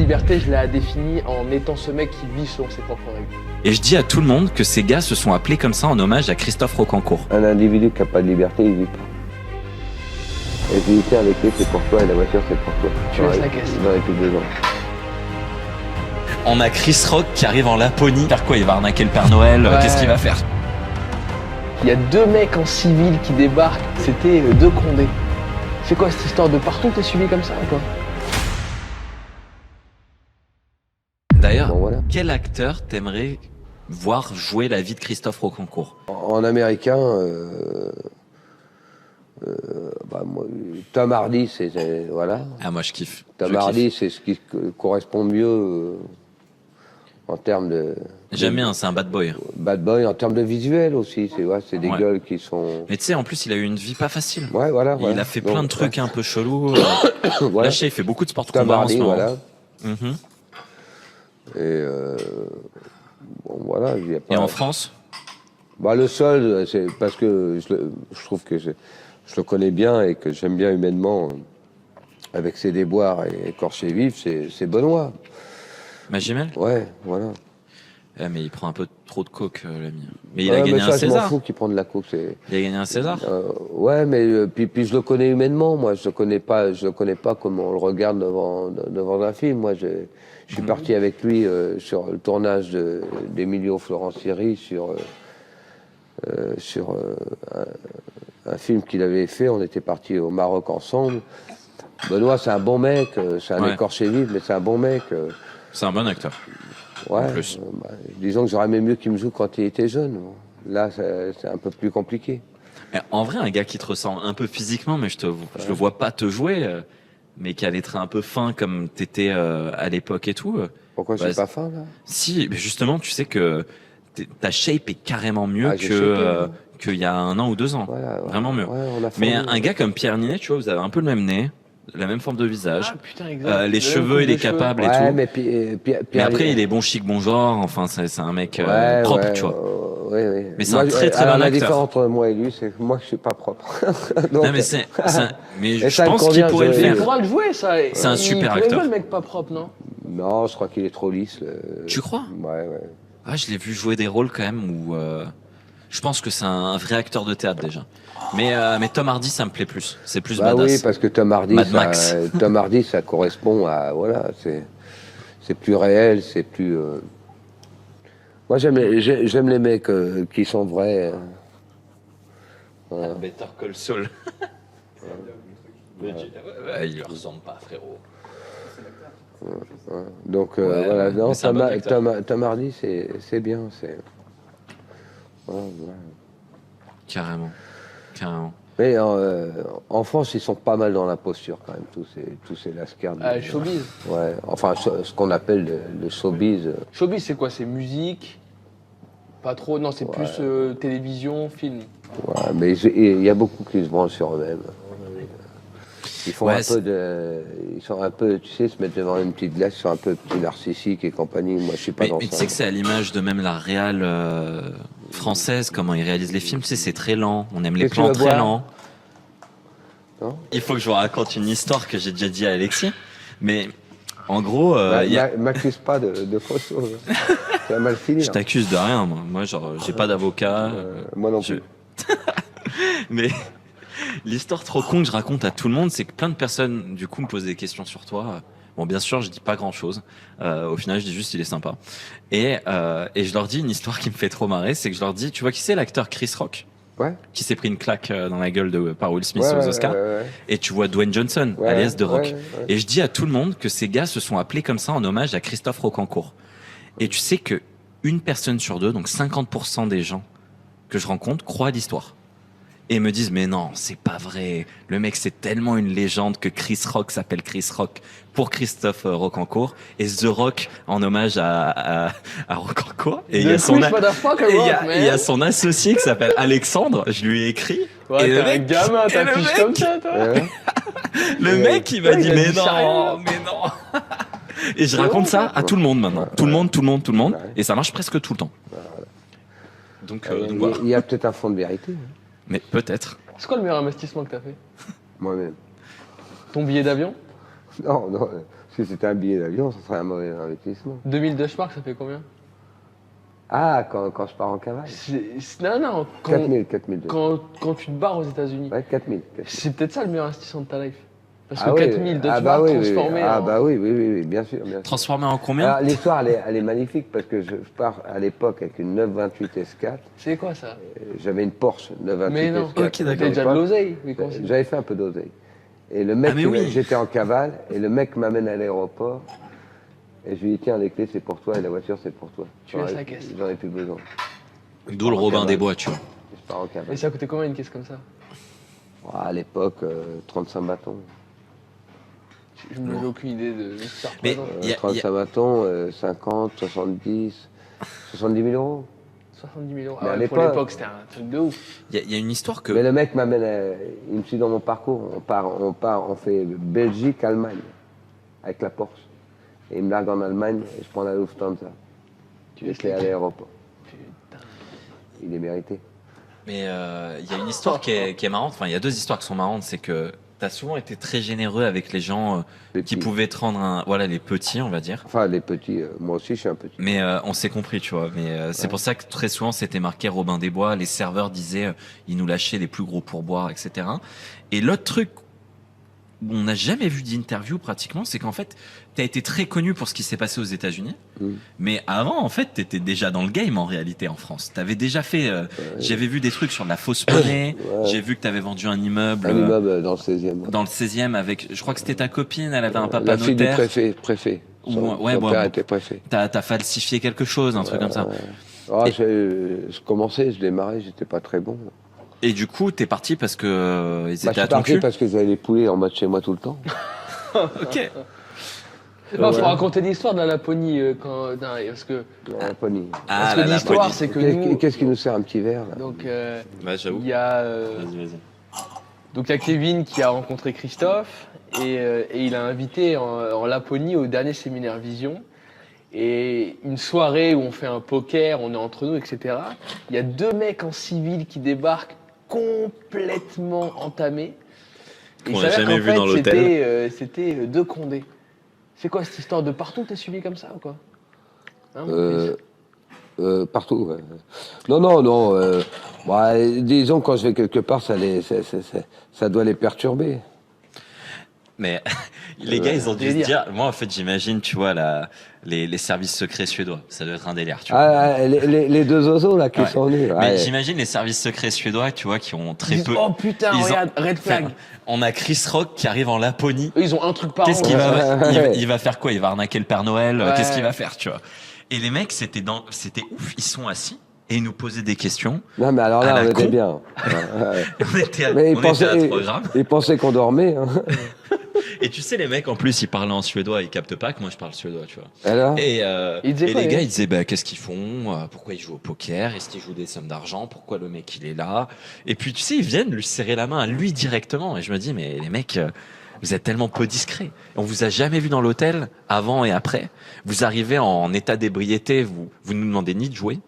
liberté, je l'ai définie en étant ce mec qui vit selon ses propres règles. Et je dis à tout le monde que ces gars se sont appelés comme ça en hommage à Christophe Rocancourt. Un individu qui n'a pas de liberté, il vit pas. Et militaire, les clés, c'est pour toi et la voiture, c'est pour toi. Tu laisses la caisse. Ils auraient plus besoin. On a Chris Rock qui arrive en Laponie. Faire quoi? Il va arnaquer le Père Noël. Ouais. Qu'est-ce qu'il va faire? Il y a 2 mecs en civil qui débarquent. C'était 2 Condés. C'est quoi cette histoire de partout? T'es suivi comme ça ou quoi? D'ailleurs, Bon, voilà. quel acteur t'aimerais voir jouer la vie de Christophe Rocancourt? En américain, moi, Tom Hardy, voilà. Ah, moi je kiffe. Tom Je Hardy, kiffe. c'est ce qui correspond mieux en termes de. J'aime bien, c'est un bad boy. Bad boy, en termes de visuel aussi. C'est des Ouais. gueules qui sont. Mais tu sais, en plus, il a eu une vie pas facile. Ouais, voilà. Il a fait plein de trucs un peu chelous. Voilà. Là, je sais, il fait beaucoup de sport de Tom combat en Hardy, ce moment. voilà. Mhm. Et bon, voilà. Il y a pas... Et en France? Bah, le seul, c'est parce que je trouve que je le connais bien et que j'aime bien humainement, avec ses déboires et écorché vif, c'est Benoît. Magimel? Ouais, voilà. Mais il prend un peu trop de coke, l'ami. Mais il a gagné mais un ça, je m'en César. fous qu'il prenne de la coke. Il a gagné un César. Ouais, mais puis je le connais humainement. Moi, je le connais pas comme on le regarde devant un film. Moi, je suis parti avec lui sur le tournage d'Emilio Florent-Siri sur un film qu'il avait fait. On était partis au Maroc ensemble. Benoît, c'est un bon mec. C'est un Ouais. écorché vif, mais c'est un bon mec. C'est un bon acteur. Ouais. En plus. Disons que j'aurais aimé mieux qu'il me joue quand il était jeune. Là, c'est un peu plus compliqué. Et en vrai, un gars qui te ressemble un peu physiquement, mais je le vois pas te jouer, mais qui a les traits un peu fins comme t'étais à l'époque et tout. Pourquoi je Bah, suis pas fin, là? Si, mais justement, tu sais que ta shape est carrément mieux Ah, j'ai shapé, qu'il y a 1 an ou 2 ans. Voilà, ouais. Vraiment mieux. Ouais, on a Mais formé, un gars comme Pierre Ninet, tu vois, vous avez un peu le même nez, la même forme de visage. Ah putain, exact. Les cheveux, il est capable et Ouais, tout. mais Mais après, il est bon chic, bon genre. Enfin, c'est un mec ouais, propre, ouais, tu vois. Oui. Mais c'est un très, très bon la acteur. différence entre moi et lui, c'est que moi, je suis pas propre. Donc, Non, mais mais Et je ça me pense qu'il convient, pourrait le je- Il faire. pourra le jouer, ça. C'est un super Il pourrait acteur. jouer, le mec pas propre, non? non, je crois qu'il est trop lisse. Tu crois? Ouais. Ah, je l'ai vu jouer des rôles quand même où je pense que c'est un vrai acteur de théâtre déjà. Mais Tom Hardy, ça me plaît plus. C'est plus Bah badass. oui, parce que Tom Hardy, Mad Max. Tom Hardy, ça correspond à voilà, c'est plus réel, c'est plus. Moi, j'aime les mecs qui sont vrais. Voilà. Better Call Saul. Il lui ressemble pas, frérot. Donc Ouais, voilà, ouais, non, mais c'est un bon acteur. Tom Hardy, c'est bien, voilà. Carrément. Mais en France, ils sont pas mal dans la posture quand même, tous ces lascars. Showbiz. Ouais, enfin ce qu'on appelle le showbiz. Showbiz, c'est quoi? C'est musique? Pas trop, non, c'est plus télévision, film. Ouais, mais il y a beaucoup qui se branlent sur eux-mêmes. Ils font Ouais, ils sont un peu, tu sais, se mettre devant une petite glace, ils sont un peu petits narcissiques et compagnie. Moi, je suis pas dans Mais tu ça. sais que c'est à l'image de même la réal française, comment ils réalisent les films. Tu sais, c'est très lent. On aime les Qu'est-ce que plans tu veux très boire lents. Non. Il faut que je vous raconte une histoire que j'ai déjà dit à Alexis. Mais en gros, M'accuse pas de fausses choses. Ça va mal finir. je t'accuse de rien, moi. Moi, genre, j'ai pas d'avocat. Moi non Je- plus. Mais l'histoire trop con que je raconte à tout le monde, c'est que plein de personnes, du coup, me posent des questions sur toi. Bon, bien sûr, je dis pas grand-chose. Au final, je dis juste il est sympa. Et je leur dis une histoire qui me fait trop marrer, c'est que je leur dis, tu vois qui c'est l'acteur Chris Rock, Ouais. qui s'est pris une claque dans la gueule par Will Smith Ouais, aux ouais, Oscars. ouais. Et tu vois Dwayne Johnson, Ouais, alias The Rock. ouais. Et je dis à tout le monde que ces gars se sont appelés comme ça en hommage à Christophe Rocancourt. Et tu sais que une personne sur deux, donc 50% des gens que je rencontre, croient à l'histoire. Et me disent, mais non, c'est pas vrai. Le mec, c'est tellement une légende que Chris Rock s'appelle Chris Rock pour Christophe Rocancourt. Et The Rock en hommage à Rocancourt. Et il y a son il y a son associé qui s'appelle Alexandre. Je lui ai écrit. Ouais, et t'es un gamin, t'affiches comme ça, toi. Ouais. Le mec, il m'a dit, il a mais dit ça rien. non, mais non. Et je raconte ça à tout le monde maintenant. Tout le monde. Ouais. Et ça marche presque tout le temps. Donc voilà. Il y a peut-être un fond de vérité. Hein. Mais peut-être. C'est quoi le meilleur investissement que t'as fait? Moi-même. Ton billet d'avion? Non, Si c'était un billet d'avion, ça serait un mauvais investissement. 2000 Deutschmark, ça fait combien? Ah, quand je pars en cavale. Non, 4000. quand tu te barres aux États-Unis. Ouais, 4000. C'est peut-être ça le meilleur investissement de ta life. Parce que Ah oui, 4000 Deutschmark transformés Ah en... bah oui, bien sûr. Transformé en combien? Alors l'histoire, elle est magnifique parce que je pars à l'époque avec une 928 S4. C'est quoi ça? J'avais une Porsche 928 Mais non, S4. Ok, d'accord. t'as déjà de l'oseille. Mais comment c'est- J'avais fait un peu d'oseille. Et le mec, Ah, mais oui. j'étais en cavale, et le mec m'amène à l'aéroport. Et je lui dis, tiens, les clés, c'est pour toi, et la voiture, c'est pour toi. Tu laisses la caisse. J'en ai plus besoin. D'où le Robin des Bois, tu vois. Je pars en Et cavale. ça coûtait combien une caisse comme ça? À l'époque, 35 bâtons. Je n'avais aucune idée de ce que ça Mais représente. y a- 35 bâtons, 50, 70 000 euros. 70 000 euros. Mais Ah à ouais, pour l'époque- l'époque, c'était un truc de ouf. Il y a une histoire que. Mais le mec m'amène, il me suit dans mon parcours. On fait Belgique, Allemagne, avec la Porsche. Et il me largue en Allemagne, et je prends la Lufthansa. Tu Je laisses l'ai à les- l'aéroport. Putain. Il est mérité. Mais il y a une histoire qui est marrante. Enfin, il y a deux histoires qui sont marrantes. C'est que tu as souvent été très généreux avec les gens qui Petits. pouvaient te rendre un. Voilà, les petits, on va dire. Enfin, les petits, moi aussi, je suis un petit. Mais on s'est compris, tu vois. Mais c'est pour ça que très souvent c'était marqué Robin des Bois. Les serveurs disaient, ils nous lâchaient les plus gros pourboires, etc. Et l'autre truc où on n'a jamais vu d'interview pratiquement, c'est qu'en fait, tu as été très connu pour ce qui s'est passé aux États-Unis. Mm. Mais avant, en fait, tu étais déjà dans le game en réalité en France. Tu avais déjà fait. J'avais vu des trucs sur de la fausse monnaie. Ouais. J'ai vu que tu avais vendu un immeuble. Un immeuble dans le 16e. Dans le 16e avec. Je crois que c'était ta copine, elle avait un papa La fille du notaire. préfet. Ouais, Son bon, père bon. était préfet. T'as falsifié quelque chose, un truc comme ça. Ah, Et- je commençais, je démarrais, j'étais pas très bon. Et du coup, t'es parti parce que ils Bah, je étaient suis à ton parti cul. parce que j'avais les poulets en mode chez moi tout le temps. Ok. Non, faut raconter l'histoire de la Laponie parce que La Laponie. parce que l'histoire c'est que nous Qu'est-ce qui nous sert un petit verre là donc Bah, j'avoue. il y a Vas-y. donc il y a Kevin qui a rencontré Christophe et il a invité en Laponie au dernier séminaire Vision et une soirée où on fait un poker, on est entre nous, etc. Il y a deux mecs en civil qui débarquent complètement entamés. Et Qu'on il a s'avère jamais qu'en vu fait, dans l'hôtel. C'était deux Condés. C'est quoi cette histoire de partout t'es suivi comme ça ou quoi? Hein, Partout. Ouais. Non. Disons, quand je vais quelque part, ça doit les perturber. Mais les gars, ils ont dû se délire. dire. Moi, en fait, j'imagine, tu vois, les services secrets suédois. Ça doit être un délire, tu vois. Ah, les deux oiseaux là qui Ouais. sont venus. Mais ouais. j'imagine les services secrets suédois, tu vois, qui ont très ils disent, peu. oh putain, ils ont- regarde, red flag. Enfin, on a Chris Rock qui arrive en Laponie. Eux, ils ont un truc par Qu'est-ce an. qu'il ouais. il va faire quoi? Il va arnaquer le Père Noël? Ouais. Qu'est-ce qu'il va faire, tu vois? Et les mecs, c'était ouf. Ils sont assis et ils nous posaient des questions. Non, mais alors à là, la on était con. bien. Ouais. On était à, Mais on était à 3 grammes. ils pensaient qu'on dormait. Hein. Et tu sais, les mecs, en plus, ils parlaient en suédois, ils captent pas que moi je parle suédois, tu vois. Alors Et, Ils disaient et quoi, les les gars, mecs ils disaient, bah, qu'est-ce qu'ils font? Pourquoi ils jouent au poker? Est-ce qu'ils jouent des sommes d'argent? Pourquoi le mec, il est là? Et puis, tu sais, ils viennent lui serrer la main à lui directement. Et je me dis, mais les mecs, vous êtes tellement peu discrets. On vous a jamais vu dans l'hôtel, avant et après. Vous arrivez en état d'ébriété, vous nous demandez ni de jouer,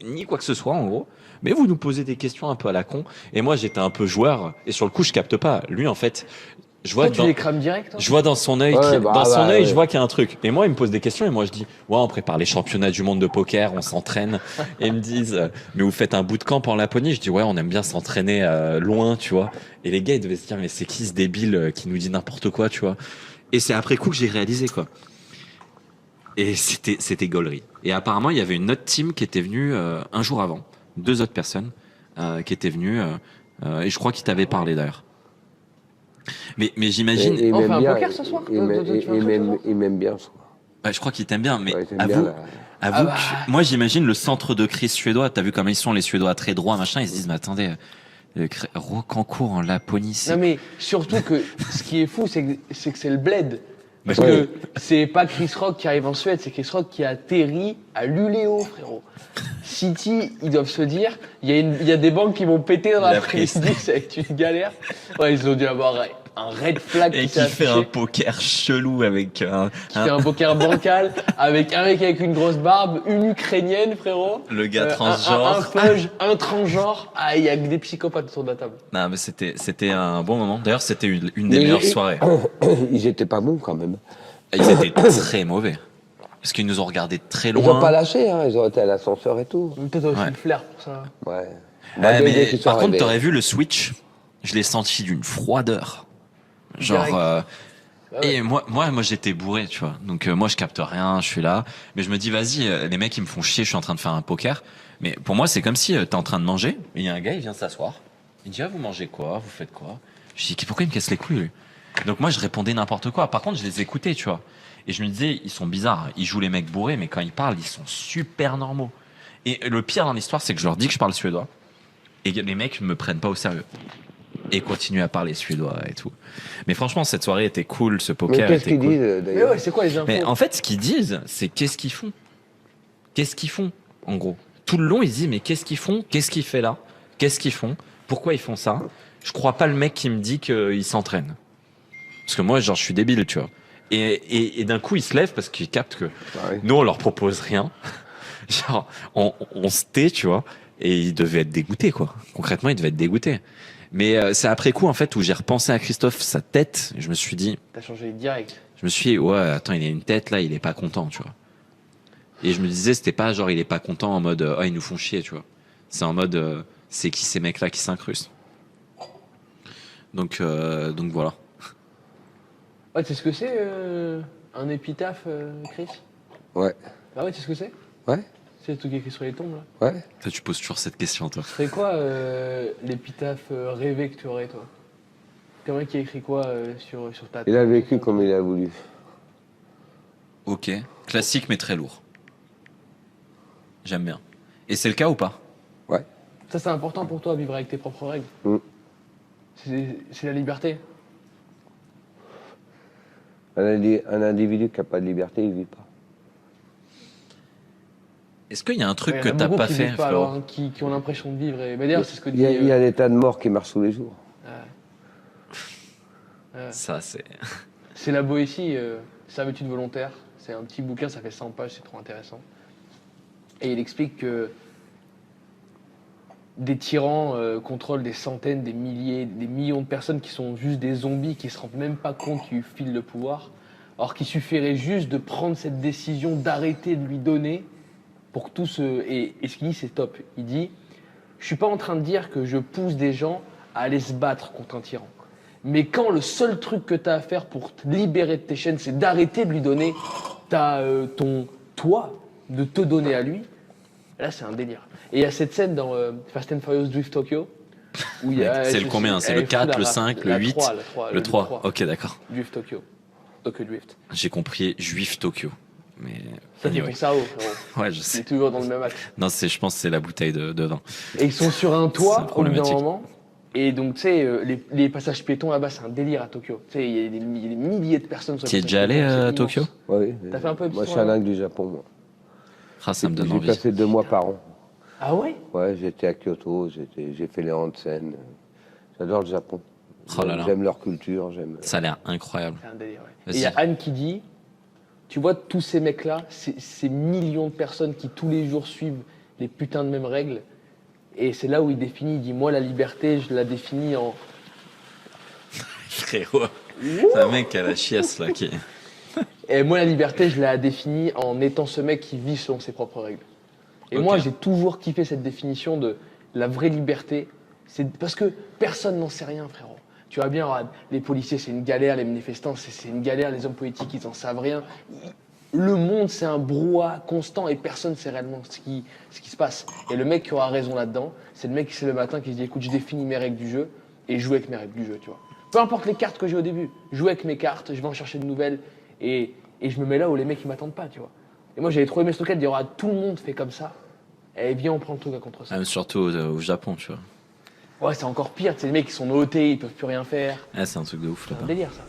ni quoi que ce soit, en gros. Mais vous nous posez des questions un peu à la con. Et moi, j'étais un peu joueur. Et sur le coup, je capte pas. Lui, en fait, je vois Toi, que tu dans- les crames direct, toi je vois dans son œil, Ouais, ouais. je vois qu'il y a un truc. Et moi, il me pose des questions et moi, je dis, ouais, on prépare les championnats du monde de poker, on s'entraîne. Et ils me disent, mais vous faites un bootcamp en Laponie? Je dis, ouais, on aime bien s'entraîner loin, tu vois. Et les gars, ils devaient se dire, mais c'est qui ce débile qui nous dit n'importe quoi, tu vois. Et c'est après coup que j'ai réalisé, quoi. Et c'était gaulerie. Et apparemment, il y avait une autre team qui était venue un jour avant, 2 autres personnes qui étaient venues, et je crois qu'ils t'avaient parlé d'ailleurs. Mais j'imagine. Et On fait m'aime un bien, poker ce soir il m'aime- Tu veux un truc ce soir il m'aime bien ce soir. Bah, je crois qu'ils t'aiment bien, mais Ouais, il m'aime bien, avoue bah. que moi j'imagine le centre de crise suédois. T'as vu comment ils sont les Suédois très droits, machin. Ils se disent mais attendez, Rocancourt en Laponie, c'est. Non mais surtout que ce qui est fou, c'est que c'est le bled. Mais Parce ouais. que c'est pas Chris Rock qui arrive en Suède, c'est Chris Rock qui atterrit à Luleå, frérot. City, ils doivent se dire, il y a des banques qui vont péter dans La l'après-midi, ça va être une galère. Ouais, ils ont dû avoir un red flag Et qui qui s'est fait un affiché, poker chelou avec qui fait un poker bancal, avec un mec avec une grosse barbe, une ukrainienne, frérot. le gars Un transgenre. peuge, un transgenre. Ah, il y a que des psychopathes autour de la table. Non mais c'était un bon moment. D'ailleurs c'était une des Mais meilleures soirées. Ils étaient pas bons quand même. Ils étaient très mauvais. Parce qu'ils nous ont regardé très Ils loin. ont pas lâché, hein. Ils ont été à l'ascenseur et tout. Peut-être aussi Ouais. le flair pour ça. Ouais. Ouais, Dès mais qu'ils sont par contre, arrivés. t'aurais vu le switch. Je l'ai senti d'une froideur. Genre. Direct. Ah ouais. Et moi, j'étais bourré, tu vois. Donc moi, je capte rien, je suis là. Mais je me dis, vas-y, les mecs, ils me font chier. Je suis en train de faire un poker. Mais pour moi, c'est comme si t'es en train de manger. Et il y a un gars, il vient s'asseoir. Il dit, ah, vous mangez quoi? Vous faites quoi? Je dis, pourquoi il me casse les couilles, lui? Donc moi, je répondais n'importe quoi. Par contre, je les écoutais, tu vois. Et je me disais, ils sont bizarres. Ils jouent les mecs bourrés, mais quand ils parlent, ils sont super normaux. Et le pire dans l'histoire, c'est que je leur dis que je parle suédois. Et les mecs me prennent pas au sérieux. Et continuent à parler suédois et tout. Mais franchement, cette soirée était cool, ce Mais poker qu'est-ce était qu'ils cool. disent Mais d'ailleurs? ouais, c'est quoi les infos? Mais en fait, ce qu'ils disent, c'est qu'est-ce qu'ils font? Qu'est-ce qu'ils font, en gros? Tout le long, ils disent, mais qu'est-ce qu'ils font? Qu'est-ce qu'ils font là? Qu'est-ce qu'ils font? Pourquoi ils font ça? Je crois pas le mec qui me dit qu'il s'entraîne. Parce que moi, genre, je suis débile, tu vois. Et d'un coup, ils se lèvent parce qu'ils captent que Ouais. nous, on leur propose rien. Genre, on se tait, tu vois. Et ils devaient être dégoûtés, quoi. Concrètement, ils devaient être dégoûtés. Mais c'est après coup, en fait, où j'ai repensé à Christophe, sa tête. Je me suis dit, T'as changé direct. je me suis dit, ouais, attends, il a une tête là, il est pas content, tu vois. Et je me disais, c'était pas genre, il est pas content en mode, ils nous font chier, tu vois. C'est en mode, c'est qui ces mecs-là qui s'incrustent. Donc voilà. Ouais, tu sais ce que c'est un épitaphe, Chris? Ouais. Ah ouais, tu sais ce que c'est? Ouais. C'est le truc écrit sur les tombes là. Ouais. Toi, tu poses toujours cette question, toi. C'est quoi l'épitaphe rêvé que tu aurais, toi? T'aimerais qu'il écrit quoi sur ta Il a tombe, vécu sur ton comme truc? il a voulu. Ok. Classique, mais très lourd. J'aime bien. Et c'est le cas ou pas? Ouais. Ça, c'est important pour toi, vivre avec tes propres règles. Mm. C'est la liberté. Un individu qui n'a pas de liberté, il ne vit pas. Est-ce qu'il y a un truc Ouais, que y en a t'as beaucoup pas qui fait, vivent pas, frérot? alors, hein, qui ont l'impression de vivre. Et, mais d'ailleurs, c'est ce que dit. Il y a des tas de morts qui marchent tous les jours. Ça, c'est. C'est la Boétie, servitude volontaire. C'est un petit bouquin, ça fait 100 pages, c'est trop intéressant. Et il explique que des tyrans contrôlent des centaines, des milliers, des millions de personnes qui sont juste des zombies, qui se rendent même pas compte qu'ils filent le pouvoir. Alors qu'il suffirait juste de prendre cette décision, d'arrêter de lui donner pour que tout se... Et ce qu'il dit, c'est top. Il dit, je suis pas en train de dire que je pousse des gens à aller se battre contre un tyran. Mais quand le seul truc que tu as à faire pour te libérer de tes chaînes, c'est d'arrêter de lui donner ton toi, de te donner à lui, là c'est un délire. Et il y a cette scène dans Fast and Furious Drift Tokyo. Où il y a, C'est le combien? C'est le 4, le 5, le 8? Le 3. Ok, d'accord. Drift Tokyo. Tokyo Drift. J'ai compris juif Tokyo. Mais. Ça, c'est anyway. ton cerveau, frérot. Ouais, je Il est sais. toujours dans le même axe. Non, je pense que c'est la bouteille de vin. Et ils sont sur un C'est toit au bout d'un problématique. moment. Et donc, tu sais, les passages piétons là-bas, c'est un délire à Tokyo. Tu sais, il y a des milliers de personnes sur les Tu es passages déjà allé piétons, c'est à immense. Tokyo? Oui. T'as fait un peu de Moi, je suis sport, un là dingue du Japon, moi. Ah, ça me donne J'ai envie. passé 2 mois par an. Ah ouais? Ouais, j'étais à Kyoto, j'ai fait les onsen. J'adore le Japon. Oh là là. J'aime leur culture, j'aime. Ça a l'air incroyable. C'est un délire, ouais. Et Vas-y. il y a Anne qui dit, tu vois, tous ces mecs-là, ces millions de personnes qui tous les jours suivent les putains de mêmes règles, et c'est là où il définit, il dit, moi, la liberté, je la définis en... Frérot. C'est un mec qui a la chiasse, là, qui. Et moi, la liberté, je la définis en étant ce mec qui vit selon ses propres règles. Et Ok. moi, j'ai toujours kiffé cette définition de la vraie liberté. C'est parce que personne n'en sait rien, frérot. Tu vois bien, regarde, les policiers, c'est une galère, les manifestants, c'est une galère, les hommes politiques, ils en savent rien. Le monde, c'est un brouhaha constant et personne ne sait réellement ce qui se passe. Et le mec qui aura raison là-dedans, c'est le mec qui se lève le matin qui se dit, écoute, je définis mes règles du jeu et je joue avec mes règles du jeu, tu vois. Peu importe les cartes que j'ai au début, jouer avec mes cartes, je vais en chercher de nouvelles et je me mets là où les mecs ils m'attendent pas, tu vois. Et moi j'avais trop aimé ce truc de dire, ah, tout le monde fait comme ça, et viens on prend le truc à contre ça. Ah, mais surtout au Japon, tu vois. Ouais, c'est encore pire, tu sais, les mecs ils sont notés, ils peuvent plus rien faire. Ah, c'est un truc de ouf, C'est un là-bas. délire ça.